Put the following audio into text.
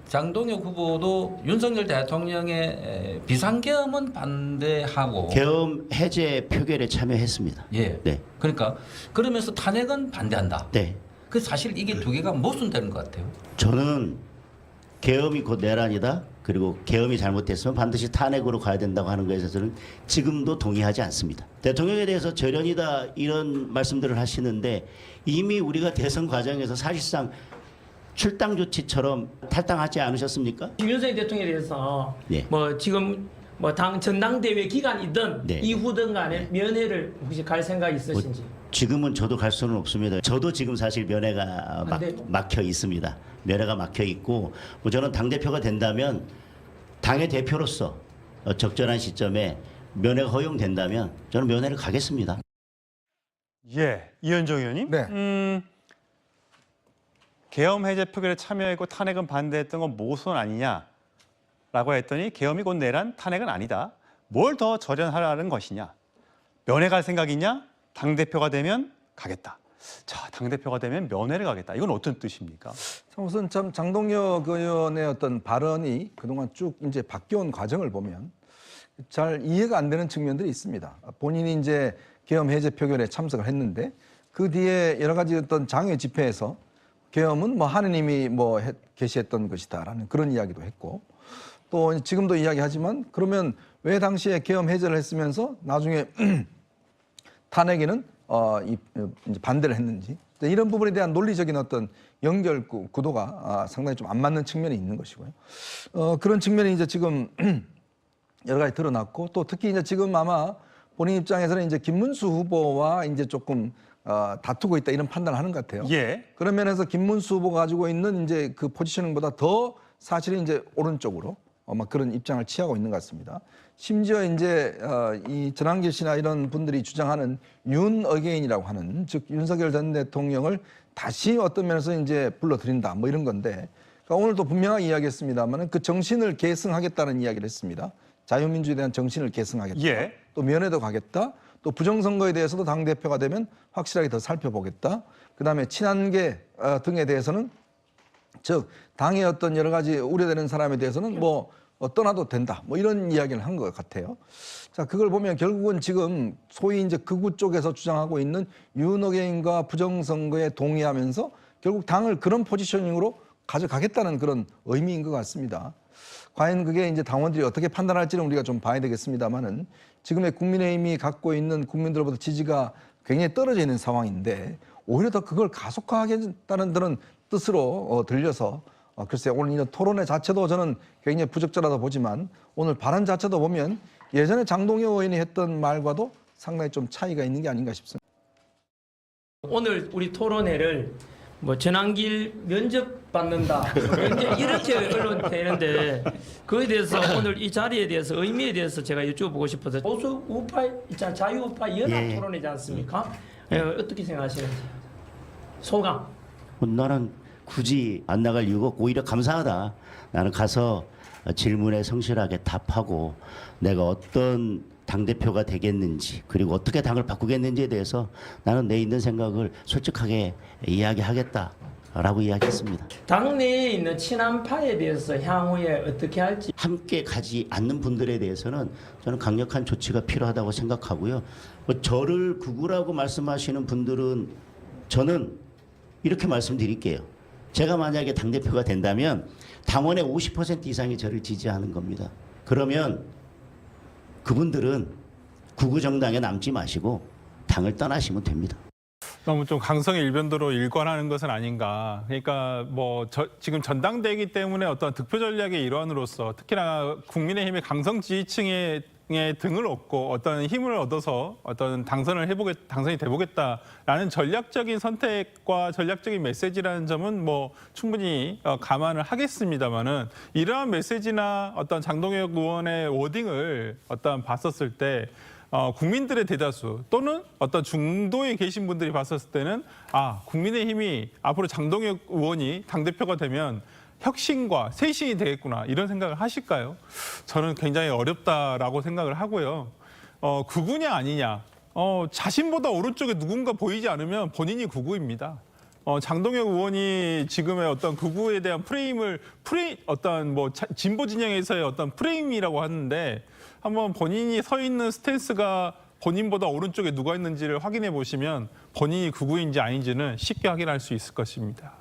장동혁 후보도 윤석열 대통령의 비상계엄은 반대하고 계엄 해제 표결에 참여했습니다. 예. 네. 그러니까 그러면서 탄핵은 반대한다. 네. 그 사실 이게 두 개가 모순되는 것 같아요. 저는 계엄이 곧 내란이다. 그리고 계엄이 잘못됐으면 반드시 탄핵으로 가야 된다고 하는 것에 저는 지금도 동의하지 않습니다. 대통령에 대해서 절연이다 이런 말씀들을 하시는데 이미 우리가 대선 과정에서 사실상 출당 조치처럼 탈당하지 않으셨습니까? 윤석열 대통령에 대해서 네. 뭐 지금 뭐 당 전당대회 기간이든 네. 이후든 간에 면회를 혹시 갈 생각 있으신지? 지금은 저도 갈 수는 없습니다. 저도 지금 사실 면회가 막혀 있습니다. 면회가 막혀 있고 뭐 저는 당대표가 된다면 당의 대표로서 적절한 시점에 면회가 허용된다면 저는 면회를 가겠습니다. 예, 이현정 의원님. 네. 계엄 해제 표결에 참여했고 탄핵은 반대했던 건 모순 아니냐라고 했더니 계엄이 곧 내란, 탄핵은 아니다. 뭘 더 절연하라는 것이냐? 면회 갈 생각이냐? 당대표가 되면 가겠다. 자, 당대표가 되면 면회를 가겠다. 이건 어떤 뜻입니까? 우선 참 장동혁 의원의 어떤 발언이 그동안 쭉 이제 바뀌어온 과정을 보면 잘 이해가 안 되는 측면들이 있습니다. 본인이 이제 계엄 해제 표결에 참석을 했는데 그 뒤에 여러 가지 어떤 장외 집회에서 계엄은 뭐 하느님이 뭐 계시했던 것이다라는 그런 이야기도 했고 또 지금도 이야기하지만 그러면 왜 당시에 계엄 해제를 했으면서 나중에 탄핵에는 이제 반대를 했는지 이런 부분에 대한 논리적인 어떤 연결 구도가 상당히 좀 안 맞는 측면이 있는 것이고요. 그런 측면이 이제 지금 여러 가지 드러났고 또 특히 이제 지금 아마 본인 입장에서는 이제 김문수 후보와 이제 조금 다투고 있다 이런 판단을 하는 것 같아요. 예. 그런 면에서 김문수 후보가 가지고 있는 이제 그 포지셔닝보다 더 사실은 이제 오른쪽으로 막 그런 입장을 취하고 있는 것 같습니다. 심지어 이제 이 전한길 씨나 이런 분들이 주장하는 윤 어게인이라고 하는 즉 윤석열 전 대통령을 다시 어떤 면에서 이제 불러들인다 뭐 이런 건데 그러니까 오늘도 분명하게 이야기했습니다만 그 정신을 계승하겠다는 이야기를 했습니다. 자유민주에 대한 정신을 계승하겠다. 예. 또 면회도 가겠다. 또 부정선거에 대해서도 당대표가 되면 확실하게 더 살펴보겠다. 그다음에 친한계 등에 대해서는 즉 당의 어떤 여러 가지 우려되는 사람에 대해서는 뭐 떠나도 된다. 뭐 이런 이야기를 한 것 같아요. 자, 그걸 보면 결국은 지금 소위 이제 극우 쪽에서 주장하고 있는 윤어게인과 부정선거에 동의하면서 결국 당을 그런 포지셔닝으로 가져가겠다는 그런 의미인 것 같습니다. 과연 그게 이제 당원들이 어떻게 판단할지는 우리가 좀 봐야 되겠습니다만은 지금의 국민의힘이 갖고 있는 국민들로부터 지지가 굉장히 떨어져 있는 상황인데 오히려 더 그걸 가속화하겠다는 그런 뜻으로 들려서 글쎄 오늘 이런 토론회 자체도 저는 굉장히 부적절하다 보지만 오늘 발언 자체도 보면 예전에 장동혁 의원이 했던 말과도 상당히 좀 차이가 있는 게 아닌가 싶습니다. 오늘 우리 토론회를 뭐 전환길 면접 받는다 이렇게 언론 되는데 그에 대해서 오늘 이 자리에 대해서 의미에 대해서 제가 여쭤보고 싶어서 보수 우파 있잖아 자유우파 연합 예. 토론이지 않습니까? 예, 어떻게 생각하시는지 소감. 나는 굳이 안 나갈 이유가 없고 오히려 감사하다. 나는 가서 질문에 성실하게 답하고 내가 어떤 당대표가 되겠는지 그리고 어떻게 당을 바꾸겠는지에 대해서 나는 내 있는 생각을 솔직하게 이야기하겠다라고 이야기했습니다. 당내에 있는 친한파에 대해서 향후에 어떻게 할지 함께 가지 않는 분들에 대해서는 저는 강력한 조치가 필요하다고 생각하고요. 뭐 저를 극우라고 말씀하시는 분들은 저는 이렇게 말씀드릴게요. 제가 만약에 당대표가 된다면 당원의 50% 이상이 저를 지지하는 겁니다. 그러면 그분들은 극우 정당에 남지 마시고 당을 떠나시면 됩니다. 너무 좀 강성의 일변도로 일관하는 것은 아닌가. 그러니까 뭐 지금 전당대회이기 때문에 어떤 득표 전략의 일환으로서 특히나 국민의힘의 강성 지지층의 등을 얻고 어떤 힘을 얻어서 어떤 당선이 돼보겠다라는 전략적인 선택과 전략적인 메시지라는 점은 뭐 충분히 감안을 하겠습니다만은 이러한 메시지나 어떤 장동혁 의원의 워딩을 어떤 봤었을 때 국민들의 대다수 또는 어떤 중도에 계신 분들이 봤었을 때는 국민의힘이 앞으로 장동혁 의원이 당대표가 되면 혁신과 쇄신이 되겠구나 이런 생각을 하실까요? 저는 굉장히 어렵다라고 생각을 하고요. 극우냐 아니냐 자신보다 오른쪽에 누군가 보이지 않으면 본인이 극우입니다. 장동혁 의원이 지금의 어떤 극우에 대한 어떤 뭐 진보 진영에서의 어떤 프레임이라고 하는데 한번 본인이 서 있는 스탠스가 본인보다 오른쪽에 누가 있는지를 확인해 보시면 본인이 극우인지 아닌지는 쉽게 확인할 수 있을 것입니다.